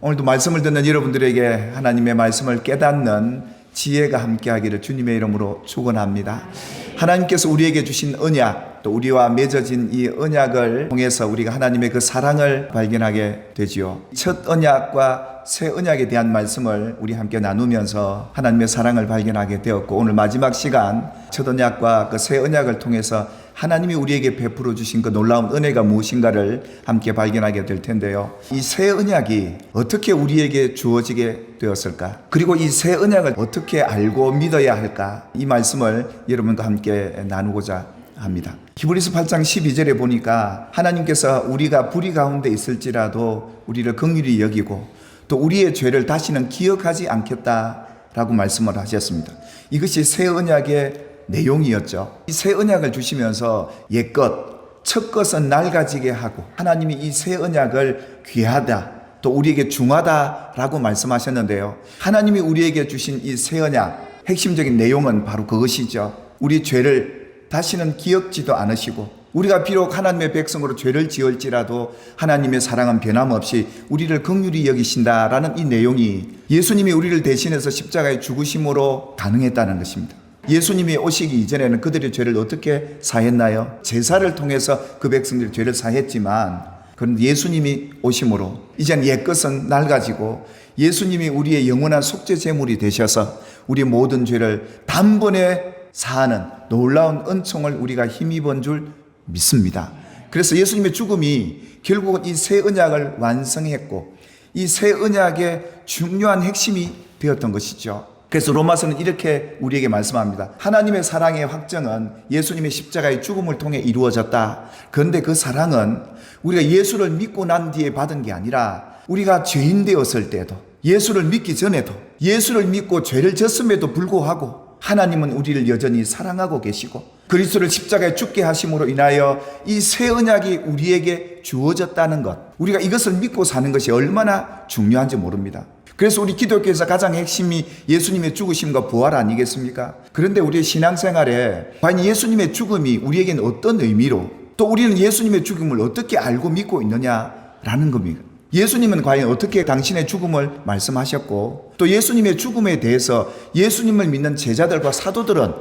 오늘도 말씀을 듣는 여러분들에게 하나님의 말씀을 깨닫는 지혜가 함께하기를 주님의 이름으로 축원합니다. 하나님께서 우리에게 주신 언약, 또 우리와 맺어진 이 언약을 통해서 우리가 하나님의 그 사랑을 발견하게 되지요. 첫 언약과 새 언약에 대한 말씀을 우리 함께 나누면서 하나님의 사랑을 발견하게 되었고, 오늘 마지막 시간 첫 언약과 그 새 언약을 통해서 하나님이 우리에게 베풀어 주신 그 놀라운 은혜가 무엇인가를 함께 발견하게 될 텐데요. 이 새 언약이 어떻게 우리에게 주어지게 되었을까? 그리고 이 새 언약을 어떻게 알고 믿어야 할까? 이 말씀을 여러분과 함께 나누고자 합니다. 히브리서 8장 12절에 보니까 하나님께서 우리가 불의 가운데 있을지라도 우리를 긍휼히 여기고 또 우리의 죄를 다시는 기억하지 않겠다라고 말씀을 하셨습니다. 이것이 새 언약의 내용이었죠. 이 새 언약을 주시면서 옛것, 첫 것은 낡아지게 하고 하나님이 이 새 언약을 귀하다, 또 우리에게 중하다라고 말씀하셨는데요. 하나님이 우리에게 주신 이 새 언약, 핵심적인 내용은 바로 그것이죠. 우리 죄를 다시는 기억지도 않으시고, 우리가 비록 하나님의 백성으로 죄를 지을지라도 하나님의 사랑은 변함없이 우리를 긍휼히 여기신다라는 이 내용이 예수님이 우리를 대신해서 십자가에 죽으심으로 가능했다는 것입니다. 예수님이 오시기 이전에는 그들의 죄를 어떻게 사했나요? 제사를 통해서 그 백성들의 죄를 사했지만, 그런데 예수님이 오심으로 이젠 옛것은 낡아지고 예수님이 우리의 영원한 속죄 제물이 되셔서 우리의 모든 죄를 단번에 사하는 놀라운 은총을 우리가 힘입은 줄 믿습니다. 그래서 예수님의 죽음이 결국은 이 새 언약을 완성했고 이 새 언약의 중요한 핵심이 되었던 것이죠. 그래서 로마서는 이렇게 우리에게 말씀합니다. 하나님의 사랑의 확정은 예수님의 십자가의 죽음을 통해 이루어졌다. 그런데 그 사랑은 우리가 예수를 믿고 난 뒤에 받은 게 아니라 우리가 죄인 되었을 때도, 예수를 믿기 전에도, 예수를 믿고 죄를 졌음에도 불구하고 하나님은 우리를 여전히 사랑하고 계시고 그리스도를 십자가에 죽게 하심으로 인하여 이 새 언약이 우리에게 주어졌다는 것, 우리가 이것을 믿고 사는 것이 얼마나 중요한지 모릅니다. 그래서 우리 기독교에서 가장 핵심이 예수님의 죽으심과 부활 아니겠습니까? 그런데 우리의 신앙생활에 과연 예수님의 죽음이 우리에게는 어떤 의미로, 또 우리는 예수님의 죽음을 어떻게 알고 믿고 있느냐라는 겁니다. 예수님은 과연 어떻게 당신의 죽음을 말씀하셨고, 또 예수님의 죽음에 대해서 예수님을 믿는 제자들과 사도들은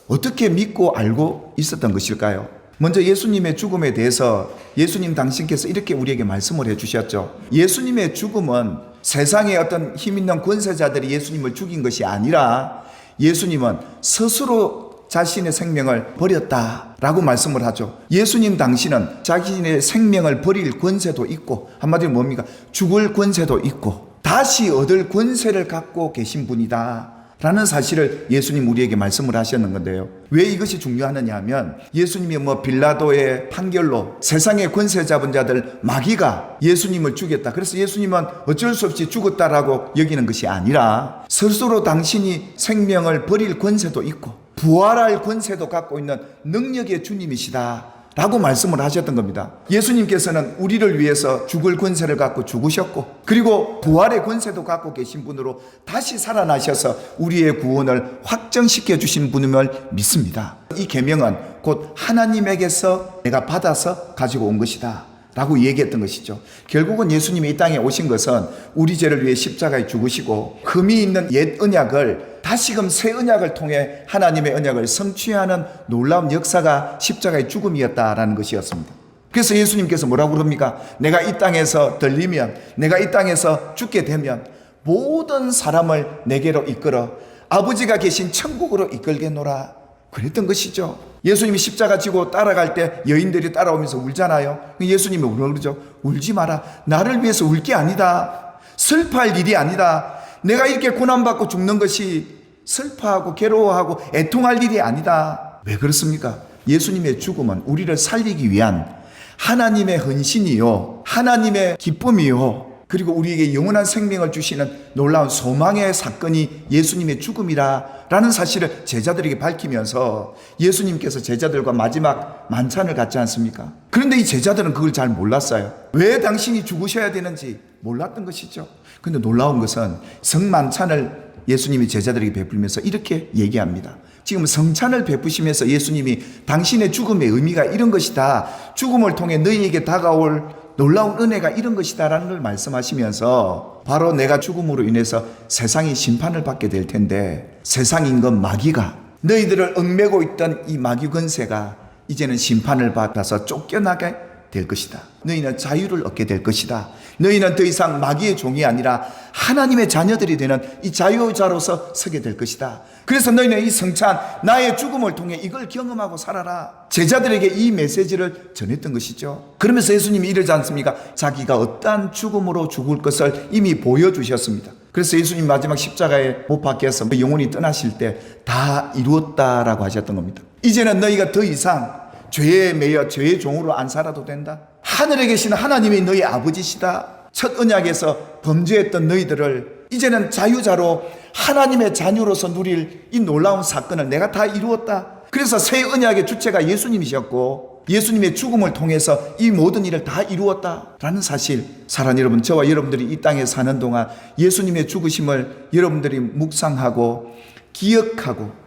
어떻게 믿고 알고 있었던 것일까요? 먼저 예수님의 죽음에 대해서 예수님 당신께서 이렇게 우리에게 말씀을 해주셨죠. 예수님의 죽음은 세상의 어떤 힘 있는 권세자들이 예수님을 죽인 것이 아니라 예수님은 스스로 자신의 생명을 버렸다라고 말씀을 하죠. 예수님 당신은 자신의 생명을 버릴 권세도 있고, 한마디로 뭡니까? 죽을 권세도 있고 다시 얻을 권세를 갖고 계신 분이다 라는 사실을 예수님 우리에게 말씀을 하셨는 건데요. 왜 이것이 중요하느냐 하면, 예수님이 빌라도의 판결로 세상의 권세 잡은 자들 마귀가 예수님을 죽였다, 그래서 예수님은 어쩔 수 없이 죽었다라고 여기는 것이 아니라 스스로 당신이 생명을 버릴 권세도 있고 부활할 권세도 갖고 있는 능력의 주님이시다 라고 말씀을 하셨던 겁니다. 예수님께서는 우리를 위해서 죽을 권세를 갖고 죽으셨고, 그리고 부활의 권세도 갖고 계신 분으로 다시 살아나셔서 우리의 구원을 확정시켜 주신 분임을 믿습니다. 이 계명은 곧 하나님에게서 내가 받아서 가지고 온 것이다 라고 얘기했던 것이죠. 결국은 예수님이 이 땅에 오신 것은 우리 죄를 위해 십자가에 죽으시고 흠이 있는 옛 언약을 다시금 새 언약을 통해 하나님의 언약을 성취하는 놀라운 역사가 십자가의 죽음이었다라는 것이었습니다. 그래서 예수님께서 뭐라고 그럽니까? 내가 이 땅에서 들리면, 내가 이 땅에서 죽게 되면 모든 사람을 내게로 이끌어 아버지가 계신 천국으로 이끌겠노라 그랬던 것이죠. 예수님이 십자가 지고 따라갈 때 여인들이 따라오면서 울잖아요. 예수님이 뭐라고 그러죠? 울지 마라. 나를 위해서 울 게 아니다. 슬퍼할 일이 아니다. 내가 이렇게 고난받고 죽는 것이 슬퍼하고 괴로워하고 애통할 일이 아니다. 왜 그렇습니까? 예수님의 죽음은 우리를 살리기 위한 하나님의 헌신이요, 하나님의 기쁨이요, 그리고 우리에게 영원한 생명을 주시는 놀라운 소망의 사건이 예수님의 죽음이라는 사실을 제자들에게 밝히면서 예수님께서 제자들과 마지막 만찬을 갖지 않습니까? 그런데 이 제자들은 그걸 잘 몰랐어요. 왜 당신이 죽으셔야 되는지 몰랐던 것이죠. 그런데 놀라운 것은 성만찬을 예수님이 제자들에게 베풀면서 이렇게 얘기합니다. 지금 성찬을 베푸시면서 예수님이 당신의 죽음의 의미가 이런 것이다, 죽음을 통해 너희에게 다가올 놀라운 은혜가 이런 것이다라는 걸 말씀하시면서 바로 내가 죽음으로 인해서 세상이 심판을 받게 될 텐데 세상인 건 마귀가 너희들을 얽매고 있던 이 마귀 권세가 이제는 심판을 받아서 쫓겨나게 될 것이다. 너희는 자유를 얻게 될 것이다. 너희는 더 이상 마귀의 종이 아니라 하나님의 자녀들이 되는 이 자유자로서 서게 될 것이다. 그래서 너희는 이 성찬 나의 죽음을 통해 이걸 경험하고 살아라. 제자들에게 이 메시지를 전했던 것이죠. 그러면서 예수님이 이러지 않습니까? 자기가 어떠한 죽음으로 죽을 것을 이미 보여주셨습니다. 그래서 예수님 마지막 십자가에 못 박혀서 영혼이 떠나실 때 다 이루었다라고 하셨던 겁니다. 이제는 너희가 더 이상 죄에 매여 죄의 종으로 안 살아도 된다. 하늘에 계신 하나님이 너희 아버지시다. 첫 언약에서 범죄했던 너희들을 이제는 자유자로 하나님의 자녀로서 누릴 이 놀라운 사건을 내가 다 이루었다. 그래서 새 언약의 주체가 예수님이셨고 예수님의 죽음을 통해서 이 모든 일을 다 이루었다라는 사실. 사랑하는 여러분, 저와 여러분들이 이 땅에 사는 동안 예수님의 죽으심을 여러분들이 묵상하고 기억하고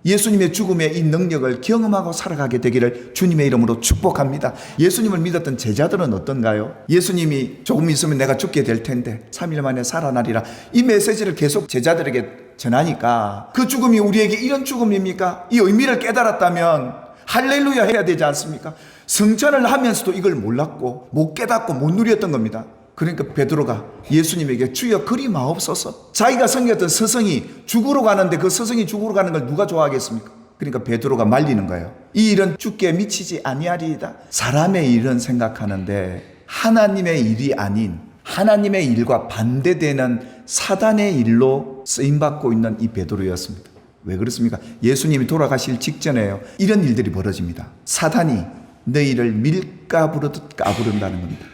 예수님의 죽음의 이 능력을 경험하고 살아가게 되기를 주님의 이름으로 축복합니다. 예수님을 믿었던 제자들은 어떤가요? 예수님이 조금 있으면 내가 죽게 될 텐데 3일 만에 살아나리라. 이 메시지를 계속 제자들에게 전하니까 그 죽음이 우리에게 이런 죽음입니까? 이 의미를 깨달았다면 할렐루야 해야 되지 않습니까? 성찬을 하면서도 이걸 몰랐고 못 깨닫고 못 누렸던 겁니다. 그러니까 베드로가 예수님에게 주여 그리 마옵소서. 자기가 섬겼던 스승이 죽으러 가는데 그 스승이 죽으러 가는 걸 누가 좋아하겠습니까? 그러니까 베드로가 말리는 거예요. 이 일은 주께 미치지 아니하리이다. 사람의 일은 생각하는데 하나님의 일이 아닌 하나님의 일과 반대되는 사단의 일로 쓰임받고 있는 이 베드로였습니다. 왜 그렇습니까? 예수님이 돌아가실 직전에요. 이런 일들이 벌어집니다. 사단이 너희를 밀가부르듯 까부른다는 겁니다.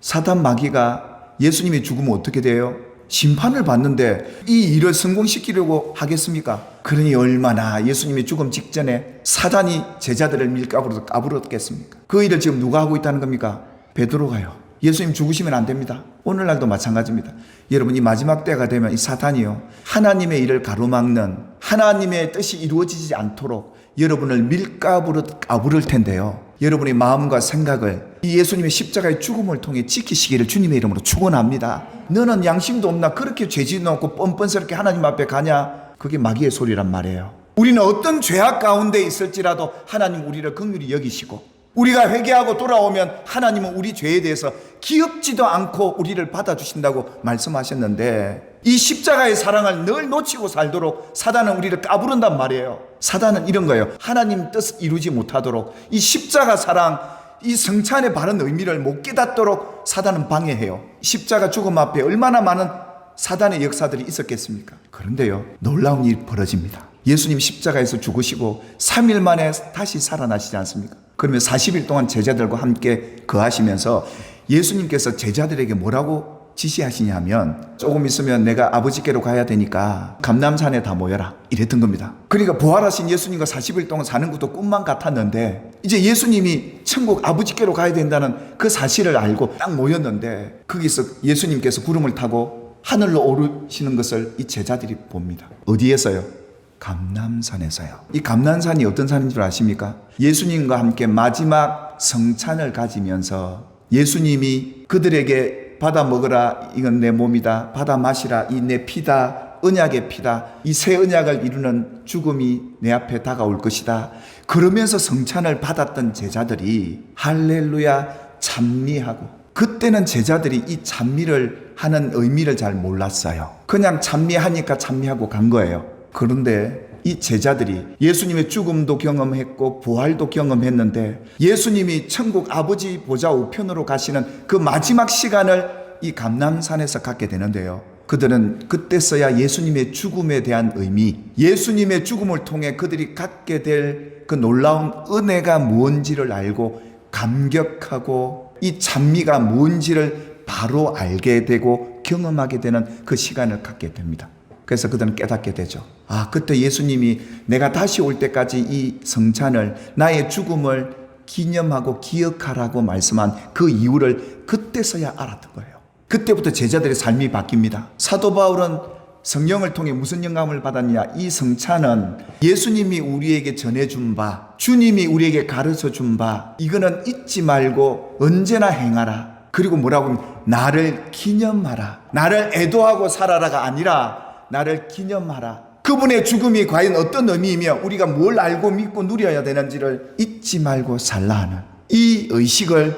사단 마귀가 예수님이 죽으면 어떻게 돼요? 심판을 받는데 이 일을 성공시키려고 하겠습니까? 그러니 얼마나 예수님이 죽음 직전에 사단이 제자들을 밀가부르듯 까부르겠습니까? 그 일을 지금 누가 하고 있다는 겁니까? 베드로가요. 예수님 죽으시면 안 됩니다. 오늘날도 마찬가지입니다. 여러분, 이 마지막 때가 되면 이 사탄이요, 하나님의 일을 가로막는, 하나님의 뜻이 이루어지지 않도록 여러분을 밀가부르듯 까부를 텐데요, 여러분의 마음과 생각을 이 예수님의 십자가의 죽음을 통해 지키시기를 주님의 이름으로 축원합니다. 너는 양심도 없나? 그렇게 죄짓지 않고 뻔뻔스럽게 하나님 앞에 가냐? 그게 마귀의 소리란 말이에요. 우리는 어떤 죄악 가운데 있을지라도 하나님 우리를 긍휼히 여기시고 우리가 회개하고 돌아오면 하나님은 우리 죄에 대해서 기엽지도 않고 우리를 받아주신다고 말씀하셨는데 이 십자가의 사랑을 늘 놓치고 살도록 사단은 우리를 까부른단 말이에요. 사단은 이런 거예요. 하나님 뜻을 이루지 못하도록 이 십자가 사랑, 이 성찬의 바른 의미를 못 깨닫도록 사단은 방해해요. 십자가 죽음 앞에 얼마나 많은 사단의 역사들이 있었겠습니까? 그런데요, 놀라운 일이 벌어집니다. 예수님 십자가에서 죽으시고 3일 만에 다시 살아나시지 않습니까? 그러면 40일 동안 제자들과 함께 거하시면서 예수님께서 제자들에게 뭐라고 지시하시냐면 조금 있으면 내가 아버지께로 가야 되니까 감람산에 다 모여라 이랬던 겁니다. 그러니까 부활하신 예수님과 40일 동안 사는 것도 꿈만 같았는데 이제 예수님이 천국 아버지께로 가야 된다는 그 사실을 알고 딱 모였는데 거기서 예수님께서 구름을 타고 하늘로 오르시는 것을 이 제자들이 봅니다. 어디에서요? 감람산에서요. 이 감람산이 어떤 산인 줄 아십니까? 예수님과 함께 마지막 성찬을 가지면서 예수님이 그들에게 받아 먹으라, 이건 내 몸이다, 받아 마시라, 이 내 피다, 언약의 피다, 이 새 언약을 이루는 죽음이 내 앞에 다가올 것이다. 그러면서 성찬을 받았던 제자들이 할렐루야 찬미하고, 그때는 제자들이 이 찬미를 하는 의미를 잘 몰랐어요. 그냥 찬미하니까 찬미하고 간 거예요. 그런데 이 제자들이 예수님의 죽음도 경험했고 부활도 경험했는데 예수님이 천국 아버지 보좌 우편으로 가시는 그 마지막 시간을 이 감람산에서 갖게 되는데요, 그들은 그때서야 예수님의 죽음에 대한 의미, 예수님의 죽음을 통해 그들이 갖게 될 그 놀라운 은혜가 무엇인지를 알고 감격하고 이 찬미가 뭔지를 바로 알게 되고 경험하게 되는 그 시간을 갖게 됩니다. 그래서 그들은 깨닫게 되죠. 아, 그때 예수님이 내가 다시 올 때까지 이 성찬을, 나의 죽음을 기념하고 기억하라고 말씀한 그 이유를 그때서야 알았던 거예요. 그때부터 제자들의 삶이 바뀝니다. 사도 바울은 성령을 통해 무슨 영감을 받았냐? 이 성찬은 예수님이 우리에게 전해준 바, 주님이 우리에게 가르쳐준 바, 이거는 잊지 말고 언제나 행하라. 그리고 뭐라고 하면 나를 기념하라. 나를 애도하고 살아라가 아니라 나를 기념하라. 그분의 죽음이 과연 어떤 의미이며 우리가 뭘 알고 믿고 누려야 되는지를 잊지 말고 살라 하는 이 의식을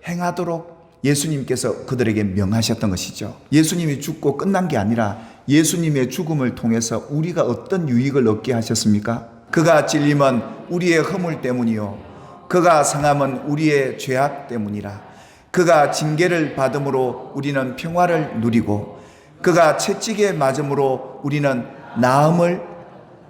행하도록 예수님께서 그들에게 명하셨던 것이죠. 예수님이 죽고 끝난 게 아니라 예수님의 죽음을 통해서 우리가 어떤 유익을 얻게 하셨습니까? 그가 찔림은 우리의 허물 때문이요 그가 상함은 우리의 죄악 때문이라. 그가 징계를 받음으로 우리는 평화를 누리고 그가 채찍에 맞음으로 우리는 나음을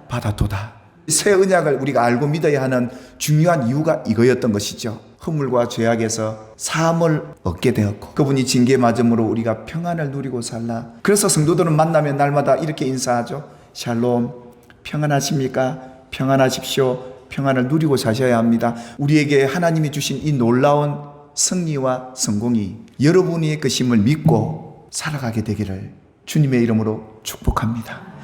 받았도다. 새 언약을 우리가 알고 믿어야 하는 중요한 이유가 이거였던 것이죠. 허물과 죄악에서 사함을 얻게 되었고 그분이 징계 맞음으로 우리가 평안을 누리고 살라. 그래서 성도들은 만나면 날마다 이렇게 인사하죠. 샬롬, 평안하십니까? 평안하십시오. 평안을 누리고 사셔야 합니다. 우리에게 하나님이 주신 이 놀라운 승리와 성공이 여러분의 것임을 믿고 살아가게 되기를 주님의 이름으로 축복합니다.